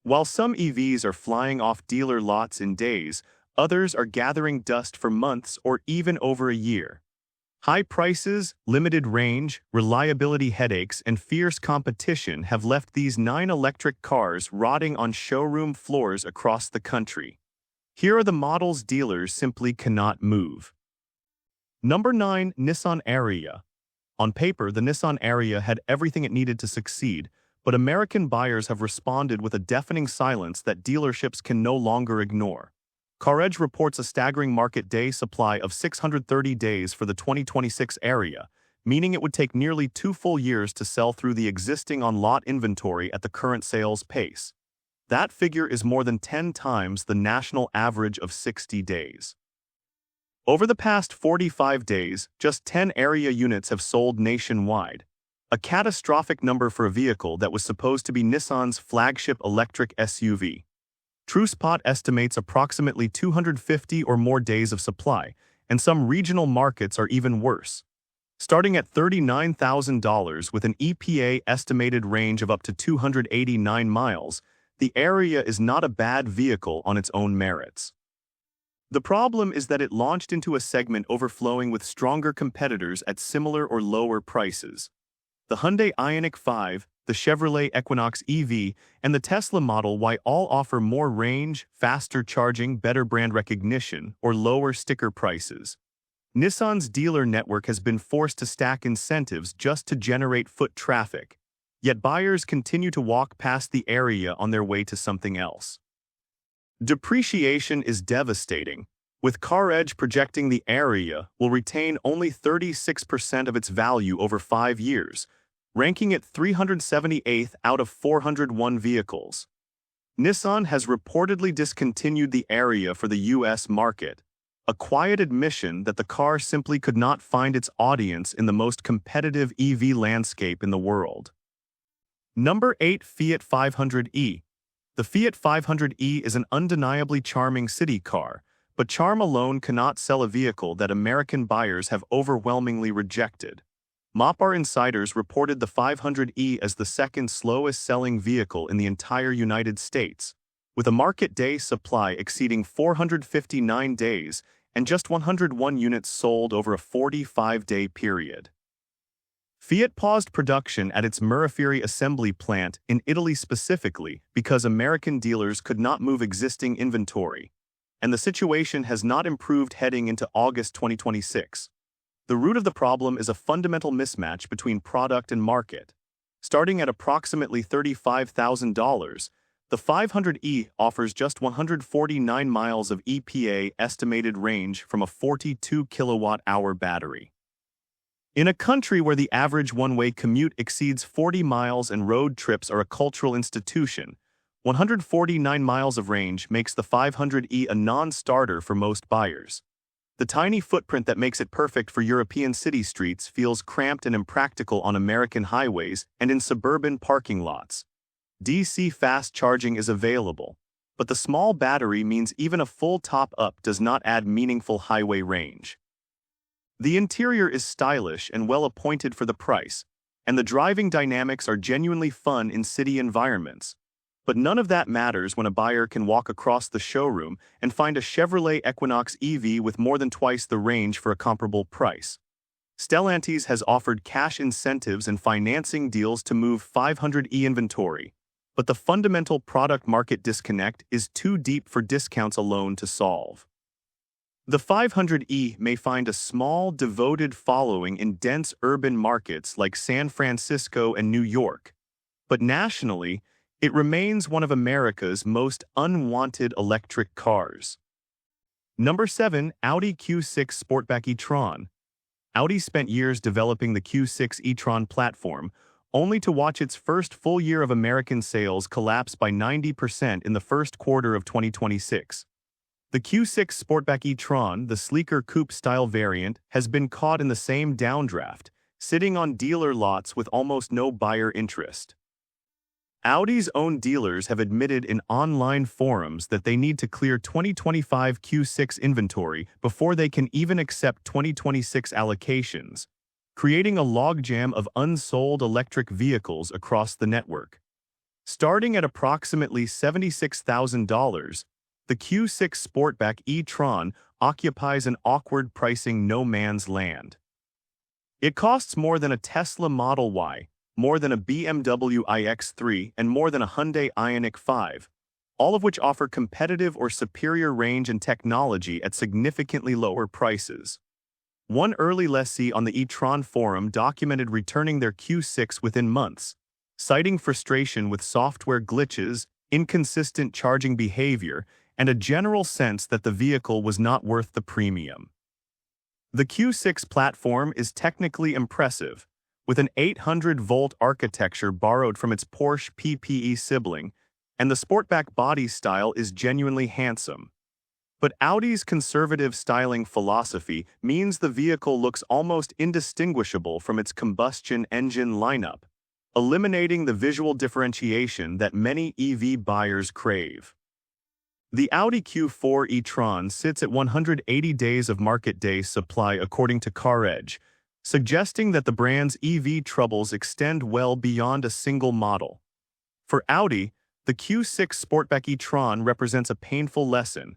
While some EVs are flying off dealer lots in days, others are gathering dust for months or even over a year. High prices, limited range, reliability headaches, and fierce competition have left these 9 electric cars rotting on showroom floors across the country. Here are the models dealers simply cannot move. Number 9. Nissan Ariya. On paper, the Nissan Ariya had everything it needed to succeed, but American buyers have responded with a deafening silence that dealerships can no longer ignore. CarEdge reports a staggering market day supply of 630 days for the 2026 Ariya, meaning it would take nearly 2 full years to sell through the existing on-lot inventory at the current sales pace. That figure is more than 10 times the national average of 60 days. Over the past 45 days, just 10 Ariya units have sold nationwide, a catastrophic number for a vehicle that was supposed to be Nissan's flagship electric SUV. TrueSpot estimates approximately 250 or more days of supply, and some regional markets are even worse. Starting at $39,000 with an EPA estimated range of up to 289 miles, the Ariya is not a bad vehicle on its own merits. The problem is that it launched into a segment overflowing with stronger competitors at similar or lower prices. The Hyundai Ioniq 5, the Chevrolet Equinox EV, and the Tesla Model Y all offer more range, faster charging, better brand recognition, or lower sticker prices. Nissan's dealer network has been forced to stack incentives just to generate foot traffic, yet buyers continue to walk past the Ariya on their way to something else. Depreciation is devastating, with CarEdge projecting the Ariya will retain only 36% of its value over 5 years, ranking it 378th out of 401 vehicles. Nissan has reportedly discontinued the Ariya for the US market, a quiet admission that the car simply could not find its audience in the most competitive EV landscape in the world. Number 8. Fiat 500e. The Fiat 500e is an undeniably charming city car, but charm alone cannot sell a vehicle that American buyers have overwhelmingly rejected. Mopar insiders reported the 500e as the second slowest selling vehicle in the entire United States, with a market day supply exceeding 459 days and just 101 units sold over a 45-day period. Fiat paused production at its Murraferi assembly plant in Italy specifically because American dealers could not move existing inventory, and the situation has not improved heading into August 2026. The root of the problem is a fundamental mismatch between product and market. Starting at approximately $35,000, the 500e offers just 149 miles of EPA estimated range from a 42 kilowatt-hour battery. In a country where the average one-way commute exceeds 40 miles and road trips are a cultural institution, 149 miles of range makes the 500e a non-starter for most buyers. The tiny footprint that makes it perfect for European city streets feels cramped and impractical on American highways and in suburban parking lots. DC fast charging is available, but the small battery means even a full top-up does not add meaningful highway range. The interior is stylish and well appointed for the price, and the driving dynamics are genuinely fun in city environments. But none of that matters when a buyer can walk across the showroom and find a Chevrolet Equinox EV with more than twice the range for a comparable price. Stellantis has offered cash incentives and financing deals to move 500e inventory, but the fundamental product-market disconnect is too deep for discounts alone to solve. The 500e may find a small, devoted following in dense urban markets like San Francisco and New York, but nationally, it remains one of America's most unwanted electric cars. Number 7. Audi Q6 Sportback e-tron. Audi spent years developing the Q6 e-tron platform, only to watch its first full year of American sales collapse by 90% in the first quarter of 2026. The Q6 Sportback e-tron, the sleeker coupe-style variant, has been caught in the same downdraft, sitting on dealer lots with almost no buyer interest. Audi's own dealers have admitted in online forums that they need to clear 2025 Q6 inventory before they can even accept 2026 allocations, creating a logjam of unsold electric vehicles across the network. Starting at approximately $76,000, the Q6 Sportback E-tron occupies an awkward pricing no man's land. It costs more than a Tesla Model Y, more than a BMW iX3, and more than a Hyundai Ioniq 5, all of which offer competitive or superior range and technology at significantly lower prices. One early lessee on the e-tron forum documented returning their Q6 within months, citing frustration with software glitches, inconsistent charging behavior, and a general sense that the vehicle was not worth the premium. The Q6 platform is technically impressive, with an 800-volt architecture borrowed from its Porsche PPE sibling, and the Sportback body style is genuinely handsome. But Audi's conservative styling philosophy means the vehicle looks almost indistinguishable from its combustion engine lineup, eliminating the visual differentiation that many EV buyers crave. The Audi Q4 e-tron sits at 180 days of market day supply according to CarEdge, suggesting that the brand's EV troubles extend well beyond a single model. For Audi, the Q6 Sportback e-tron represents a painful lesson.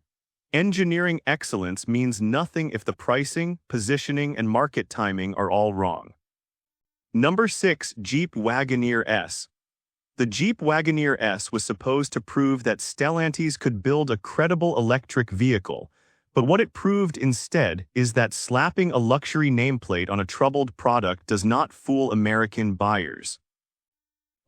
Engineering excellence means nothing if the pricing, positioning, and market timing are all wrong. Number 6. Jeep Wagoneer S. The Jeep Wagoneer S was supposed to prove that Stellantis could build a credible electric vehicle, but what it proved instead is that slapping a luxury nameplate on a troubled product does not fool American buyers.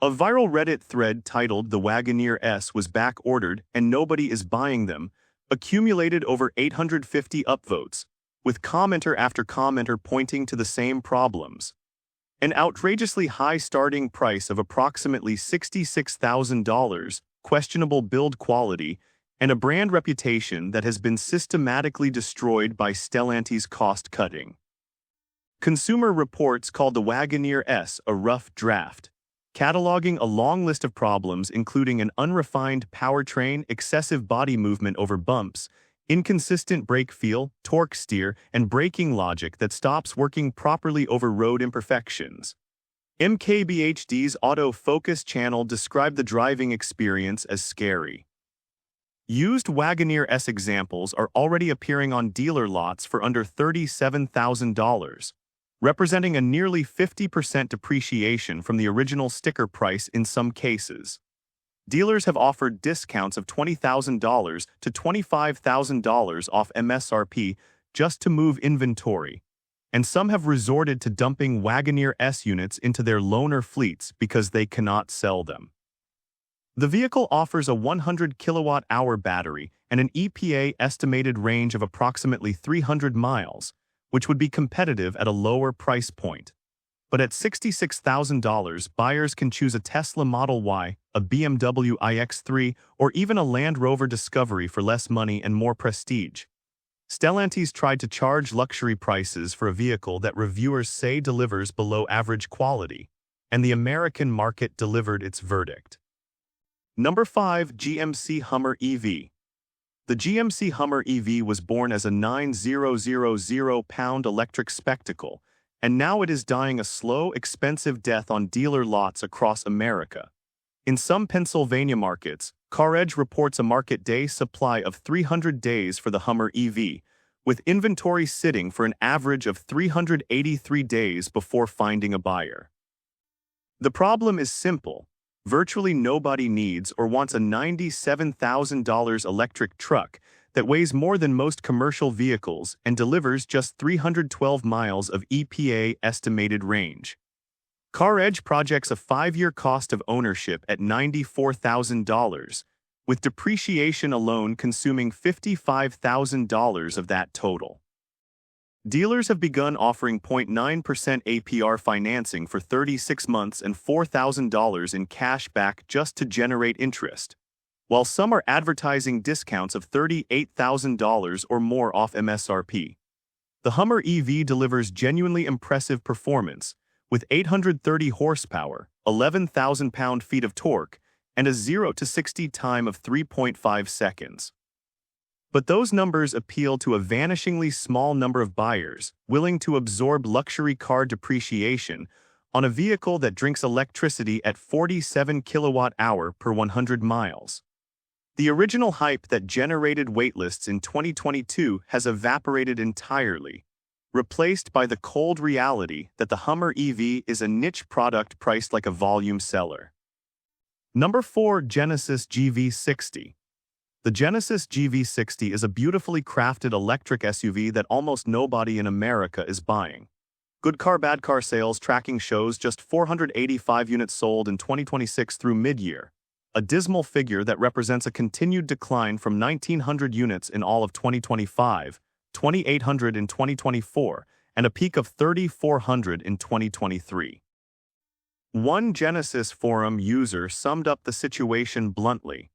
A viral Reddit thread titled "The Wagoneer S was back-ordered and nobody is buying them" accumulated over 850 upvotes, with commenter after commenter pointing to the same problems. An outrageously high starting price of approximately $66,000, questionable build quality, and a brand reputation that has been systematically destroyed by Stellantis cost-cutting. Consumer Reports called the Wagoneer S a rough draft, cataloging a long list of problems including an unrefined powertrain, excessive body movement over bumps, inconsistent brake feel, torque steer, and braking logic that stops working properly over road imperfections. MKBHD's Auto Focus channel described the driving experience as scary. Used Wagoneer S examples are already appearing on dealer lots for under $37,000, representing a nearly 50% depreciation from the original sticker price in some cases. Dealers have offered discounts of $20,000 to $25,000 off MSRP just to move inventory, and some have resorted to dumping Wagoneer S units into their loaner fleets because they cannot sell them. The vehicle offers a 100 kilowatt-hour battery and an EPA estimated range of approximately 300 miles, which would be competitive at a lower price point. But at $66,000, buyers can choose a Tesla Model Y, a BMW iX3, or even a Land Rover Discovery for less money and more prestige. Stellantis tried to charge luxury prices for a vehicle that reviewers say delivers below average quality, and the American market delivered its verdict. Number 5. GMC Hummer EV. The GMC Hummer EV was born as a 9,000-pound electric spectacle, and now it is dying a slow, expensive death on dealer lots across America. In some Pennsylvania markets, CarEdge reports a market day supply of 300 days for the Hummer EV, with inventory sitting for an average of 383 days before finding a buyer. The problem is simple. Virtually nobody needs or wants a $97,000 electric truck that weighs more than most commercial vehicles and delivers just 312 miles of EPA estimated range. CarEdge projects a 5-year cost of ownership at $94,000, with depreciation alone consuming $55,000 of that total. Dealers have begun offering 0.9% APR financing for 36 months and $4,000 in cash back just to generate interest, while some are advertising discounts of $38,000 or more off MSRP. The Hummer EV delivers genuinely impressive performance, with 830 horsepower, 11,000 pound-feet of torque, and a 0 to 60 time of 3.5 seconds. But those numbers appeal to a vanishingly small number of buyers willing to absorb luxury car depreciation on a vehicle that drinks electricity at 47 kilowatt-hour per 100 miles. The original hype that generated waitlists in 2022 has evaporated entirely, replaced by the cold reality that the Hummer EV is a niche product priced like a volume seller. Number 4. Genesis GV60. The Genesis GV60 is a beautifully crafted electric SUV that almost nobody in America is buying. Good Car Bad Car sales tracking shows just 485 units sold in 2026 through mid-year, a dismal figure that represents a continued decline from 1,900 units in all of 2025, 2,800 in 2024, and a peak of 3,400 in 2023. One Genesis forum user summed up the situation bluntly.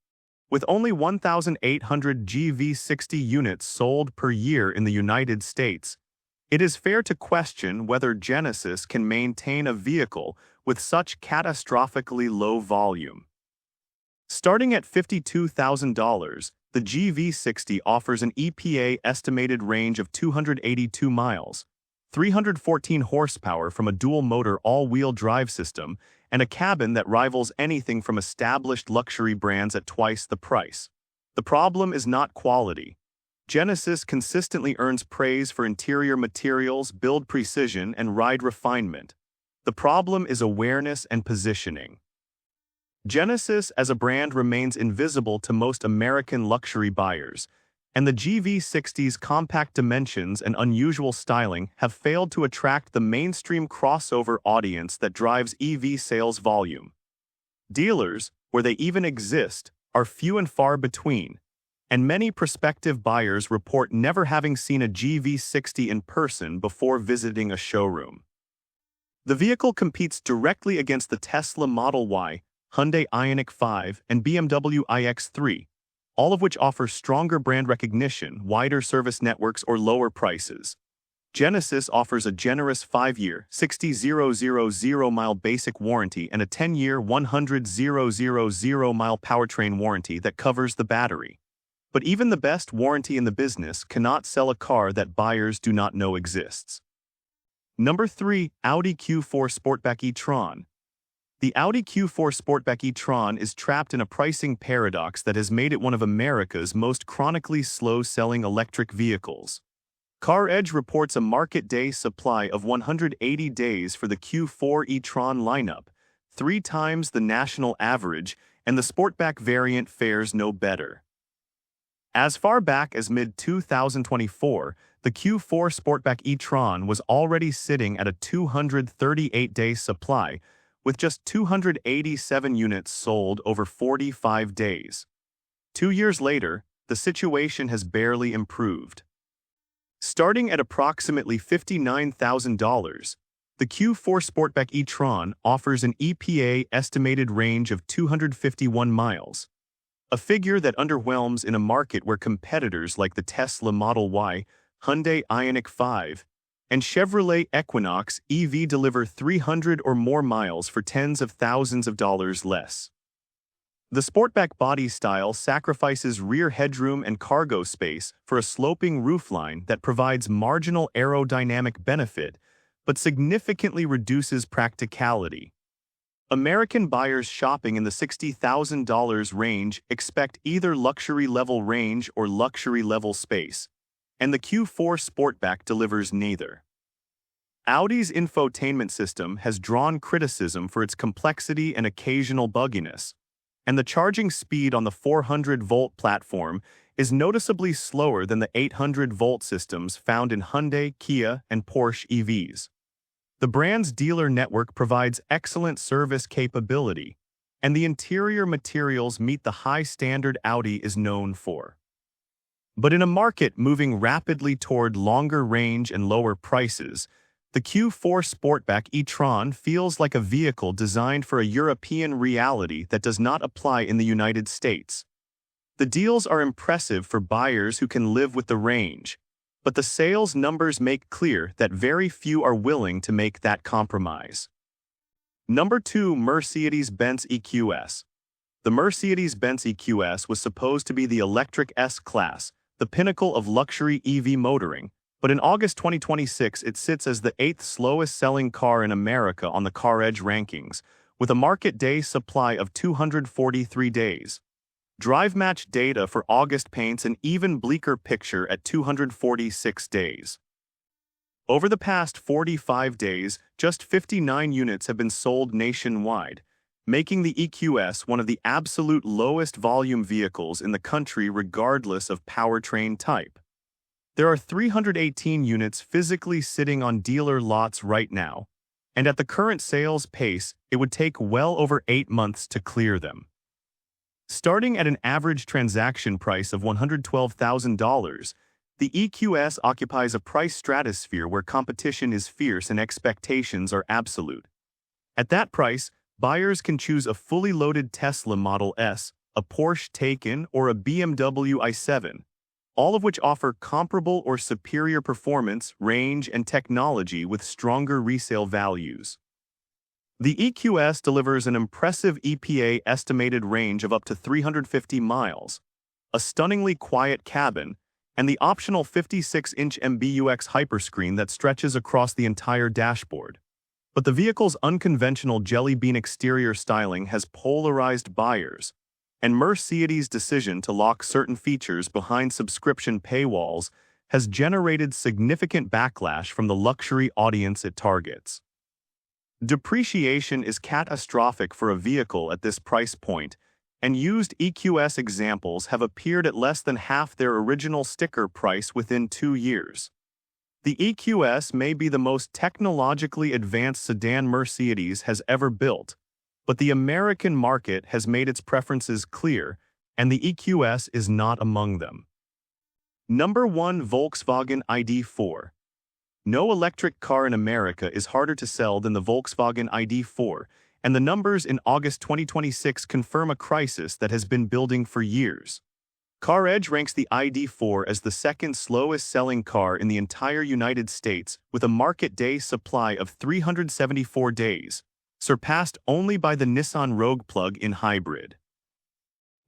With only 1,800 GV60 units sold per year in the United States, it is fair to question whether Genesis can maintain a vehicle with such catastrophically low volume. Starting at $52,000, the GV60 offers an EPA estimated range of 282 miles, 314 horsepower from a dual-motor all-wheel drive system, and a cabin that rivals anything from established luxury brands at twice the price. The problem is not quality. Genesis consistently earns praise for interior materials, build precision, and ride refinement. The problem is awareness and positioning. Genesis as a brand remains invisible to most American luxury buyers, and the GV60's compact dimensions and unusual styling have failed to attract the mainstream crossover audience that drives EV sales volume. Dealers, where they even exist, are few and far between, and many prospective buyers report never having seen a GV60 in person before visiting a showroom. The vehicle competes directly against the Tesla Model Y, Hyundai Ioniq 5, and BMW iX3, all of which offer stronger brand recognition, wider service networks, or lower prices. Genesis offers a generous 5-year, 60,000-mile basic warranty and a 10-year, 100,000-mile powertrain warranty that covers the battery. But even the best warranty in the business cannot sell a car that buyers do not know exists. Number 3. Audi Q4 Sportback e-tron. The Audi Q4 Sportback e-tron is trapped in a pricing paradox that has made it one of America's most chronically slow-selling electric vehicles. CarEdge reports a market day supply of 180 days for the Q4 e-tron lineup, 3 times the national average, and the Sportback variant fares no better. As far back as mid-2024, the Q4 Sportback e-tron was already sitting at a 238-day supply, with just 287 units sold over 45 days. 2 years later, the situation has barely improved. Starting at approximately $59,000, the Q4 Sportback e-tron offers an EPA estimated range of 251 miles, a figure that underwhelms in a market where competitors like the Tesla Model Y, Hyundai Ioniq 5, and Chevrolet Equinox EV deliver 300 or more miles for tens of thousands of dollars less. The Sportback body style sacrifices rear headroom and cargo space for a sloping roofline that provides marginal aerodynamic benefit, but significantly reduces practicality. American buyers shopping in the $60,000 range expect either luxury-level range or luxury-level space, and the Q4 Sportback delivers neither. Audi's infotainment system has drawn criticism for its complexity and occasional bugginess, and the charging speed on the 400-volt platform is noticeably slower than the 800-volt systems found in Hyundai, Kia, and Porsche EVs. The brand's dealer network provides excellent service capability, and the interior materials meet the high standard Audi is known for. But in a market moving rapidly toward longer range and lower prices, the Q4 Sportback e-tron feels like a vehicle designed for a European reality that does not apply in the United States. The deals are impressive for buyers who can live with the range, but the sales numbers make clear that very few are willing to make that compromise. Number 2. Mercedes-Benz EQS. The Mercedes-Benz EQS was supposed to be the electric S-Class, the pinnacle of luxury EV motoring, but in August 2026 it sits as the 8th slowest selling car in America on the CarEdge rankings, with a market day supply of 243 days. Drive Match data for August paints an even bleaker picture at 246 days. Over the past 45 days, just 59 units have been sold nationwide, making the EQS one of the absolute lowest volume vehicles in the country regardless of powertrain type. There are 318 units physically sitting on dealer lots right now, and at the current sales pace, it would take well over 8 months to clear them. Starting at an average transaction price of $112,000, the EQS occupies a price stratosphere where competition is fierce and expectations are absolute. At that price, buyers can choose a fully loaded Tesla Model S, a Porsche Taycan, or a BMW i7, all of which offer comparable or superior performance, range, and technology with stronger resale values. The EQS delivers an impressive EPA estimated range of up to 350 miles, a stunningly quiet cabin, and the optional 56-inch MBUX hyperscreen that stretches across the entire dashboard. But the vehicle's unconventional jelly bean exterior styling has polarized buyers, and Mercedes' decision to lock certain features behind subscription paywalls has generated significant backlash from the luxury audience it targets. Depreciation is catastrophic for a vehicle at this price point, and used EQS examples have appeared at less than half their original sticker price within 2 years. The EQS may be the most technologically advanced sedan Mercedes has ever built, but the American market has made its preferences clear, and the EQS is not among them. Number 1. Volkswagen ID.4. No electric car in America is harder to sell than the Volkswagen ID.4, and the numbers in August 2026 confirm a crisis that has been building for years. CarEdge ranks the ID.4 as the second slowest selling car in the entire United States with a market day supply of 374 days, surpassed only by the Nissan Rogue plug-in hybrid.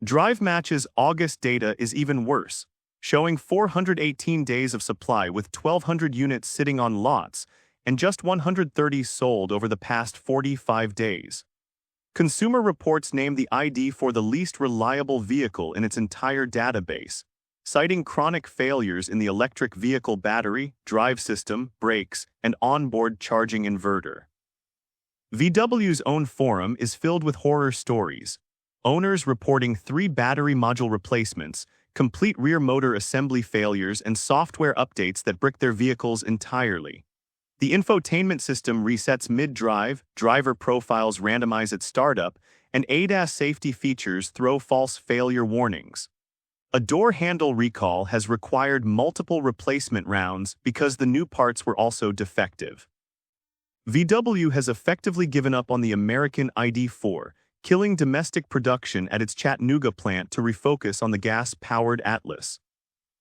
Drive Match's August data is even worse, showing 418 days of supply with 1,200 units sitting on lots and just 130 sold over the past 45 days. Consumer Reports named the ID.4 the least reliable vehicle in its entire database, citing chronic failures in the electric vehicle battery, drive system, brakes, and onboard charging inverter. VW's own forum is filled with horror stories, owners reporting 3 battery module replacements, complete rear motor assembly failures, and software updates that brick their vehicles entirely. The infotainment system resets mid-drive, driver profiles randomize at startup, and ADAS safety features throw false failure warnings. A door handle recall has required multiple replacement rounds because the new parts were also defective. VW has effectively given up on the American ID.4, killing domestic production at its Chattanooga plant to refocus on the gas-powered Atlas.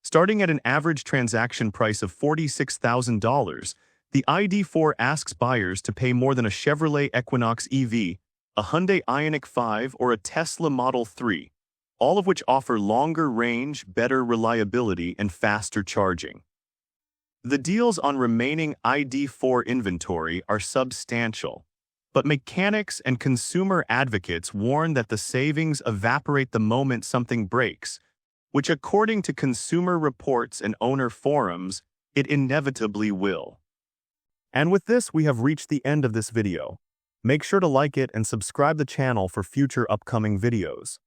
Starting at an average transaction price of $46,000, the ID.4 asks buyers to pay more than a Chevrolet Equinox EV, a Hyundai Ioniq 5, or a Tesla Model 3, all of which offer longer range, better reliability, and faster charging. The deals on remaining ID.4 inventory are substantial, but mechanics and consumer advocates warn that the savings evaporate the moment something breaks, which according to Consumer Reports and owner forums, it inevitably will. And with this, we have reached the end of this video. Make sure to like it and subscribe the channel for future upcoming videos.